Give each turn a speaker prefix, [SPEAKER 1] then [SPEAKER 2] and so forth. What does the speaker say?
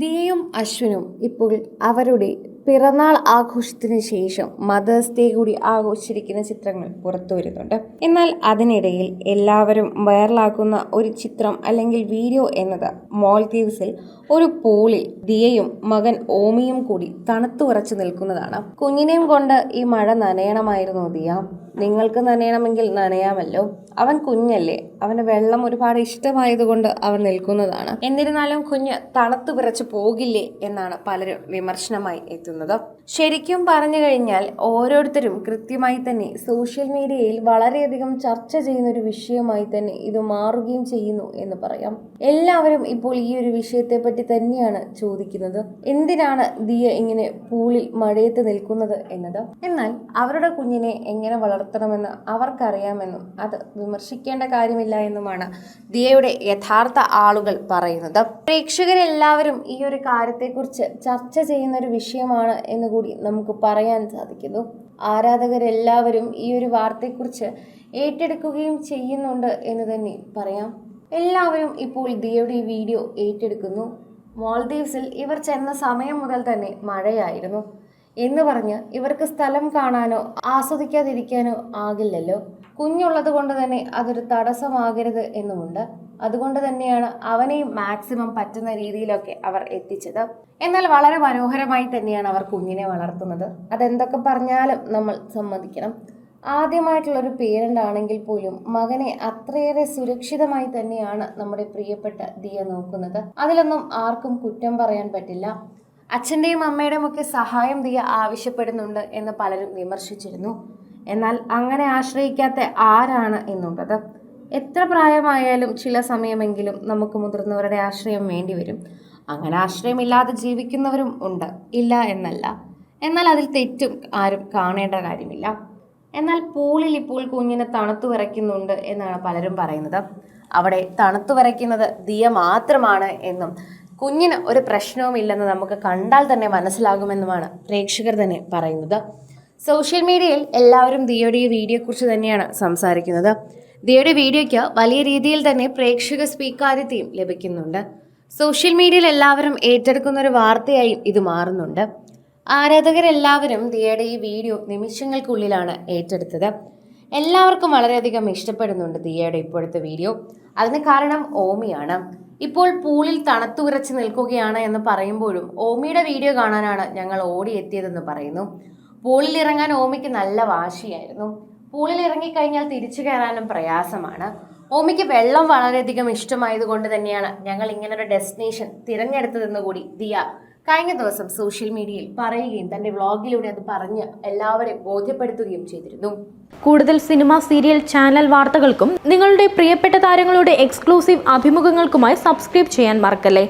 [SPEAKER 1] ദിയയും അശ്വിനും ഇപ്പോൾ അവരുടെ പിറന്നാൾ ആഘോഷത്തിന് ശേഷം മദേഴ്സ് ഡേ കൂടി ആഘോഷിച്ചിരിക്കുന്ന ചിത്രങ്ങൾ പുറത്തു വരുന്നുണ്ട്. എന്നാൽ അതിനിടയിൽ എല്ലാവരും വൈറലാക്കുന്ന ഒരു ചിത്രം അല്ലെങ്കിൽ വീഡിയോ എന്നത് മാൽദീവ്സിൽ ഒരു പൂളിൽ ദിയയും മകൻ ഓമിയും കൂടി തണുത്തു വിറച്ചു നിൽക്കുന്നതാണ്. കുഞ്ഞിനെയും കൊണ്ട് ഈ മഴ നനയണമായിരുന്നു ദിയ. നിങ്ങൾക്ക് നനയണമെങ്കിൽ നനയാമല്ലോ, അവൻ കുഞ്ഞല്ലേ, അവന് വെള്ളം ഒരുപാട് ഇഷ്ടമായതുകൊണ്ട് അവൻ നിൽക്കുന്നതാണ്. എന്നിരുന്നാലും കുഞ്ഞ് തണുത്തു വിറച്ചു പോകില്ലേ എന്നാണ് പലരും വിമർശനമായി എത്തുന്നത്. ശരിക്കും പറഞ്ഞു കഴിഞ്ഞാൽ ഓരോരുത്തരും കൃത്യമായി തന്നെ സോഷ്യൽ മീഡിയയിൽ വളരെയധികം ചർച്ച ചെയ്യുന്ന ഒരു വിഷയമായി തന്നെ ഇത് മാറുകയും ചെയ്യുന്നു എന്ന് പറയാം. എല്ലാവരും ഇപ്പോൾ ഈ ഒരു വിഷയത്തെ പറ്റി തന്നെയാണ് ചോദിക്കുന്നത്. എന്തിനാണ് ദിയ ഇങ്ങനെ പൂളിൽ മഴയത്ത് നിൽക്കുന്നത് എന്നത്. എന്നാൽ അവരുടെ കുഞ്ഞിനെ എങ്ങനെ വളർത്തണമെന്ന് അവർക്കറിയാമെന്നും അത് വിമർശിക്കേണ്ട കാര്യമില്ല എന്നുമാണ് ദിയയുടെ യഥാർത്ഥ ആളുകൾ പറയുന്നത്. പ്രേക്ഷകരെല്ലാവരും ഈ ഒരു കാര്യത്തെക്കുറിച്ച് ചർച്ച ചെയ്യുന്ന ഒരു വിഷയമാണ് എന്ന് കൂടി നമുക്ക് പറയാൻ സാധിക്കുന്നു. ആരാധകരെല്ലാവരും ഈ ഒരു വാർത്തയെക്കുറിച്ച് ഏറ്റെടുക്കുകയും ചെയ്യുന്നുണ്ട് എന്ന് തന്നെ പറയാം. എല്ലാവരും ഇപ്പോൾ ദിയയുടെ ഈ വീഡിയോ ഏറ്റെടുക്കുന്നു. മാൽദീവ്സിൽ ഇവർ ചെന്ന സമയം മുതൽ തന്നെ മഴയായിരുന്നു എന്ന് പറഞ്ഞ് ഇവർക്ക് സ്ഥലം കാണാനോ ആസ്വദിക്കാതിരിക്കാനോ ആകില്ലല്ലോ. കുഞ്ഞുള്ളത് കൊണ്ട് തന്നെ അതൊരു തടസ്സമാകരുത് എന്നുമുണ്ട്. അതുകൊണ്ട് തന്നെയാണ് അവനെയും മാക്സിമം പറ്റുന്ന രീതിയിലൊക്കെ അവർ എത്തിച്ചത്. എന്നാൽ വളരെ മനോഹരമായി തന്നെയാണ് അവർ കുഞ്ഞിനെ വളർത്തുന്നത്. അതെന്തൊക്കെ പറഞ്ഞാലും നമ്മൾ സമ്മതിക്കണം. ആദ്യമായിട്ടുള്ളൊരു പേരൻ്റ് ആണെങ്കിൽ പോലും മകനെ അത്രയേറെ സുരക്ഷിതമായി തന്നെയാണ് നമ്മുടെ പ്രിയപ്പെട്ട ദിയ നോക്കുന്നത്. അതിലൊന്നും ആർക്കും കുറ്റം പറയാൻ പറ്റില്ല. അച്ഛൻ്റെയും അമ്മയുടെയും ഒക്കെ സഹായം ദിയ ആവശ്യപ്പെടുന്നുണ്ട് എന്ന് പലരും വിമർശിച്ചിരുന്നു. എന്നാൽ അങ്ങനെ ആശ്രയിക്കാത്ത ആരാണ് എന്നുള്ളത്. എത്ര പ്രായമായാലും ചില സമയമെങ്കിലും നമുക്ക് മുതിർന്നവരുടെ ആശ്രയം വേണ്ടി വരും. അങ്ങനെ ആശ്രയമില്ലാതെ ജീവിക്കുന്നവരും ഉണ്ട്, ഇല്ല എന്നല്ല. എന്നാൽ അതിൽ തെറ്റും ആരും കാണേണ്ട കാര്യമില്ല. എന്നാൽ പൂളിൽ ഇപ്പോൾ കുഞ്ഞിനെ തണുത്തു വിറയ്ക്കുന്നുണ്ട് എന്നാണ് പലരും പറയുന്നത്. അവിടെ തണുത്തു വിറയ്ക്കുന്നത് ദിയ മാത്രമാണ് എന്നും കുഞ്ഞിന് ഒരു പ്രശ്നവുമില്ലെന്ന് നമുക്ക് കണ്ടാൽ തന്നെ മനസ്സിലാകുമെന്നുമാണ് പ്രേക്ഷകർ തന്നെ പറയുന്നത്. സോഷ്യൽ മീഡിയയിൽ എല്ലാവരും ദിയയുടെ ഈ വീഡിയോയെക്കുറിച്ച് തന്നെയാണ് സംസാരിക്കുന്നത്. ദിയയുടെ വീഡിയോയ്ക്ക് വലിയ രീതിയിൽ തന്നെ പ്രേക്ഷക സ്വീകാര്യതയും ലഭിക്കുന്നുണ്ട്. സോഷ്യൽ മീഡിയയിൽ എല്ലാവരും ഏറ്റെടുക്കുന്ന ഒരു വാർത്തയായും ഇത് മാറുന്നുണ്ട്. ആരാധകരെല്ലാവരും ദിയയുടെ ഈ വീഡിയോ നിമിഷങ്ങൾക്കുള്ളിലാണ് ഏറ്റെടുത്തത്. എല്ലാവർക്കും വളരെയധികം ഇഷ്ടപ്പെടുന്നുണ്ട് ദിയയുടെ ഇപ്പോഴത്തെ വീഡിയോ. അതിന് കാരണം ഓമിയാണ്. ഇപ്പോൾ പൂളിൽ തണുത്തു വിറച്ച് നിൽക്കുകയാണ് എന്ന് പറയുമ്പോഴും ഓമിയുടെ വീഡിയോ കാണാനാണ് ഞങ്ങൾ ഓടിയെത്തിയതെന്ന് പറയുന്നു. പൂളിൽ ഇറങ്ങാൻ ഓമിക്ക് നല്ല വാശിയായിരുന്നു. പൂളിൽ ഇറങ്ങിക്കഴിഞ്ഞാൽ തിരിച്ചു കയറാനും പ്രയാസമാണ്. ഓമിക്ക് വെള്ളം വളരെയധികം ഇഷ്ടമായതുകൊണ്ട് തന്നെയാണ് ഞങ്ങൾ ഇങ്ങനൊരു ഡെസ്റ്റിനേഷൻ തിരഞ്ഞെടുത്തതെന്ന് കൂടി ദിയ കഴിഞ്ഞ ദിവസം സോഷ്യൽ മീഡിയയിൽ പറയുകയും തന്റെ വ്ളോഗിലൂടെ അത് പറഞ്ഞ് എല്ലാവരെയും ബോധ്യപ്പെടുത്തുകയും ചെയ്തിരുന്നു.
[SPEAKER 2] കൂടുതൽ സിനിമ, സീരിയൽ, ചാനൽ വാർത്തകൾക്കും നിങ്ങളുടെ പ്രിയപ്പെട്ട താരങ്ങളുടെ എക്സ്ക്ലൂസീവ് അഭിമുഖങ്ങൾക്കുമായി സബ്സ്ക്രൈബ് ചെയ്യാൻ മറക്കല്ലേ.